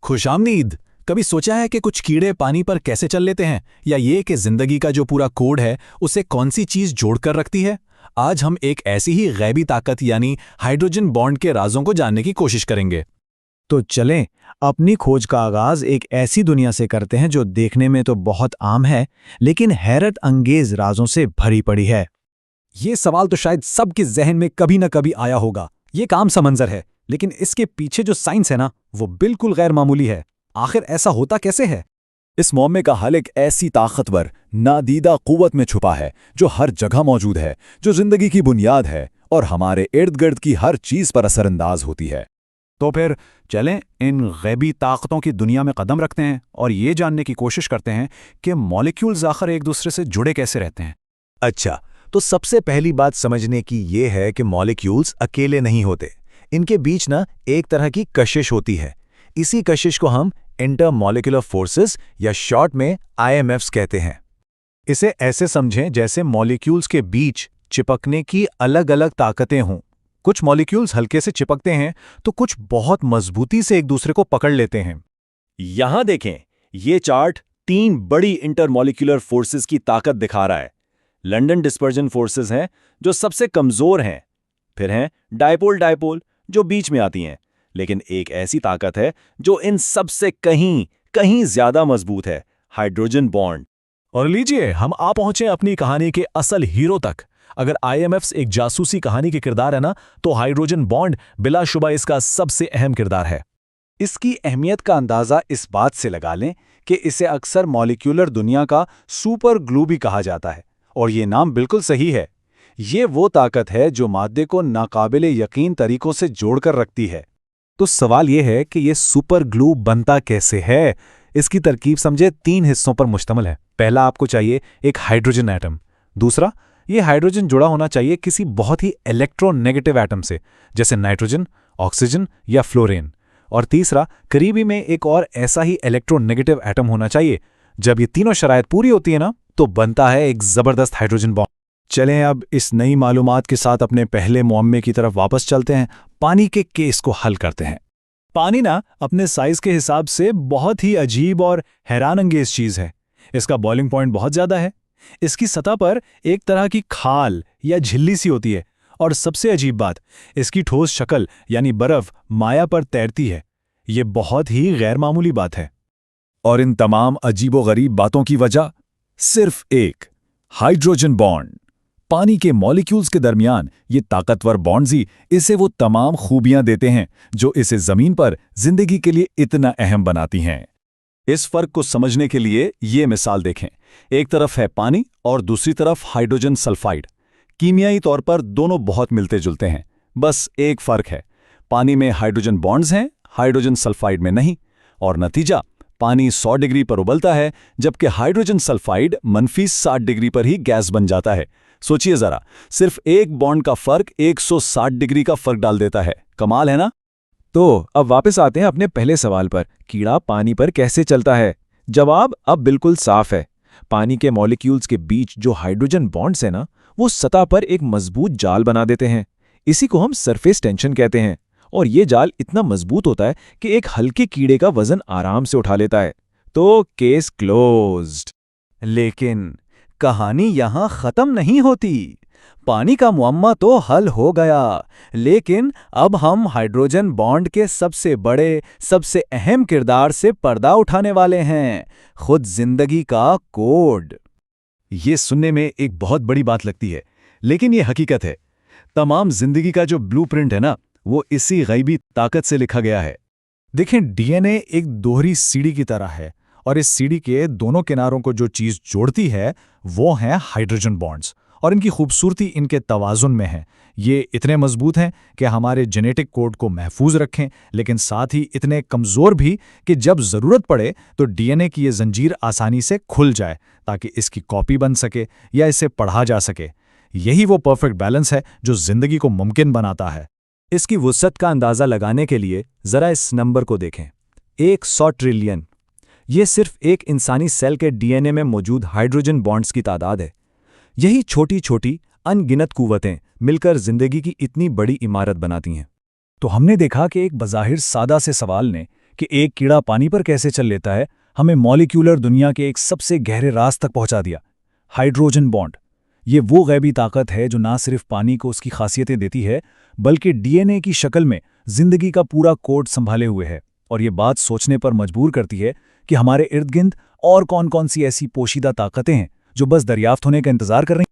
खुशामदीद। कभी सोचा है कि कुछ कीड़े पानी पर कैसे चल लेते हैं, या ये कि जिंदगी का जो पूरा कोड है उसे कौन सी चीज जोड़कर रखती है? आज हम एक ऐसी ही गैबी ताकत यानी हाइड्रोजन बॉन्ड के राजों को जानने की कोशिश करेंगे। तो चलें, अपनी खोज का आगाज एक ऐसी दुनिया से करते हैं जो देखने में तो बहुत आम है, लेकिन हैरत अंगेज राजों से भरी पड़ी है। ये सवाल तो शायद सबके जहन में कभी न कभी आया होगा। ये काम सा मंजर है, लेकिन इसके पीछे जो साइंस है ना, वो बिल्कुल गैर मामूली है। आखिर ऐसा होता कैसे है? इस मौमे का हल एक ऐसी ताकतवर नादीदा कुव्वत में छुपा है जो हर जगह मौजूद है, जो जिंदगी की बुनियाद है और हमारे इर्द गिर्द की हर चीज पर असरअंदाज होती है। तो फिर चलें इन गैबी ताकतों की दुनिया में कदम रखते हैं और ये जानने की कोशिश करते हैं कि मॉलिक्यूल्स आखिर एक दूसरे से जुड़े कैसे रहते हैं। अच्छा, तो सबसे पहली बात समझने की ये है कि मॉलिक्यूल्स अकेले नहीं होते। इनके बीच ना एक तरह की कशिश होती है। इसी कशिश को हम इंटरमॉलिक्यूलर फोर्सेस या शॉर्ट में IMFs कहते हैं। इसे ऐसे समझें जैसे मॉलिक्यूल्स के बीच चिपकने की अलग अलग ताकतें हों। कुछ मॉलिक्यूल्स हल्के से चिपकते हैं तो कुछ बहुत मजबूती से एक दूसरे को पकड़ लेते हैं। यहां देखें, ये चार्ट 3 बड़ी इंटरमॉलिक्यूलर फोर्सेस की ताकत दिखा रहा है। लंदन डिस्पर्जन फोर्सेस हैं जो सबसे कमजोर हैं, फिर हैं डायपोल डायपोल जो बीच में आती हैं, लेकिन एक ऐसी ताकत है जो इन सबसे कहीं कहीं ज्यादा मजबूत है, हाइड्रोजन बॉन्ड। और लीजिए, हम आ पहुंचे अपनी कहानी के असल हीरो तक। अगर IMFs एक जासूसी कहानी के किरदार है ना, तो हाइड्रोजन बॉन्ड बिलाशुबा इसका सबसे अहम किरदार है। इसकी अहमियत का अंदाजा इस बात से लगा लें कि इसे अक्सर मॉलिक्यूलर दुनिया का सुपर ग्लू भी कहा जाता है, और ये नाम बिल्कुल सही है। ये वो ताकत है जो मादे को नाकाबिले यकीन तरीकों से जोड़कर रखती है। तो सवाल ये है कि ये सुपर ग्लू बनता कैसे है। इसकी तरकीब समझे 3 हिस्सों पर मुश्तमिल है। पहला, आपको चाहिए एक हाइड्रोजन एटम। दूसरा, ये हाइड्रोजन जुड़ा होना चाहिए किसी बहुत ही इलेक्ट्रोनेगेटिव एटम से, जैसे नाइट्रोजन, ऑक्सीजन या फ्लोरीन। और तीसरा, करीबी में एक और ऐसा ही इलेक्ट्रोनेगेटिव एटम होना चाहिए। जब ये तीनों शराइत पूरी होती है ना, तो बनता है एक जबरदस्त हाइड्रोजन बॉन्ड। चलें अब इस नई मालूमात के साथ अपने पहले मुअम्मे की तरफ वापस चलते हैं। पानी के केस को हल करते हैं। पानी ना अपने साइज के हिसाब से बहुत ही अजीब और हैरान अंगेज चीज है। इसका बॉइलिंग पॉइंट बहुत ज्यादा है। इसकी सतह पर एक तरह की खाल या झिल्ली सी होती है, और सबसे अजीब बात, इसकी ठोस शक्ल यानी बर्फ माया पर तैरती है। ये बहुत ही गैर मामूली बात है। और इन तमाम अजीबोगरीब बातों की वजह सिर्फ एक, हाइड्रोजन बॉन्ड। पानी के मॉलिक्यूल्स के दरमियान ये ताकतवर बॉन्ड्स ही इसे वो तमाम खूबियां देते हैं जो इसे जमीन पर जिंदगी के लिए इतना अहम बनाती हैं। इस फर्क को समझने के लिए ये मिसाल देखें। एक तरफ है पानी और दूसरी तरफ हाइड्रोजन सल्फाइड। कीमियाई तौर पर दोनों बहुत मिलते जुलते हैं, बस एक फर्क है, पानी में हाइड्रोजन बॉन्ड्स हैं, हाइड्रोजन सल्फाइड में नहीं। और नतीजा, पानी 100 डिग्री पर उबलता है, जबकि हाइड्रोजन सल्फाइड -60 डिग्री पर ही गैस बन जाता है। सोचिए जरा, सिर्फ एक बॉन्ड का फर्क 160 डिग्री का फर्क डाल देता है। कमाल है ना? तो अब वापस आते हैं अपने पहले सवाल पर, कीड़ा पानी पर कैसे चलता है। जवाब अब बिल्कुल साफ है। पानी के मॉलिक्यूल्स के बीच जो हाइड्रोजन बॉन्ड्स हैं ना, वो सतह पर एक मजबूत जाल बना देते हैं। इसी को हम सरफेस टेंशन कहते हैं। और ये जाल इतना मजबूत होता है कि एक हल्के कीड़े का वजन आराम से उठा लेता है। तो केस क्लोज्ड। लेकिन कहानी यहां खत्म नहीं होती। पानी का मुअम्मा तो हल हो गया, लेकिन अब हम हाइड्रोजन बॉन्ड के सबसे बड़े, सबसे अहम किरदार से पर्दा उठाने वाले हैं, खुद जिंदगी का कोड। ये सुनने में एक बहुत बड़ी बात लगती है, लेकिन ये हकीकत है। तमाम जिंदगी का जो ब्लूप्रिंट है ना, वो इसी गैबी ताकत से लिखा गया है। देखें, DNA एक दोहरी सीढ़ी की तरह है, और इस सीढ़ी के दोनों किनारों को जो चीज जोड़ती है वो हैं हाइड्रोजन बॉन्ड्स। और इनकी खूबसूरती इनके तवाज़ुन में है। ये इतने मजबूत हैं कि हमारे जेनेटिक कोड को महफूज रखें, लेकिन साथ ही इतने कमज़ोर भी कि जब ज़रूरत पड़े तो DNA की ये जंजीर आसानी से खुल जाए, ताकि इसकी कॉपी बन सके या इसे पढ़ा जा सके। यही वो परफेक्ट बैलेंस है जो ज़िंदगी को मुमकिन बनाता है। इसकी वुसअत का अंदाज़ा लगाने के लिए ज़रा इस नंबर को देखें, 100 ट्रिलियन। ये सिर्फ एक इंसानी सेल के DNA में मौजूद हाइड्रोजन बॉन्ड्स की तादाद है। यही छोटी छोटी अनगिनत कुव्वतें मिलकर जिंदगी की इतनी बड़ी इमारत बनाती हैं। तो हमने देखा कि एक बज़ाहिर सादा से सवाल ने कि एक कीड़ा पानी पर कैसे चल लेता है हमें मॉलिक्यूलर दुनिया के एक सबसे गहरे राज तक पहुंचा दिया। हाइड्रोजन बॉन्ड, ये वो गैबी ताकत है जो ना सिर्फ पानी को उसकी खासियतें देती है, बल्कि डीएनए की शक्ल में जिंदगी का पूरा कोड संभाले हुए है। और ये बात सोचने पर मजबूर करती है कि हमारे इर्द गिर्द और कौन कौन सी ऐसी पोशीदा ताकतें हैं जो बस दरियाफ्त होने का इंतजार कर रही हैं।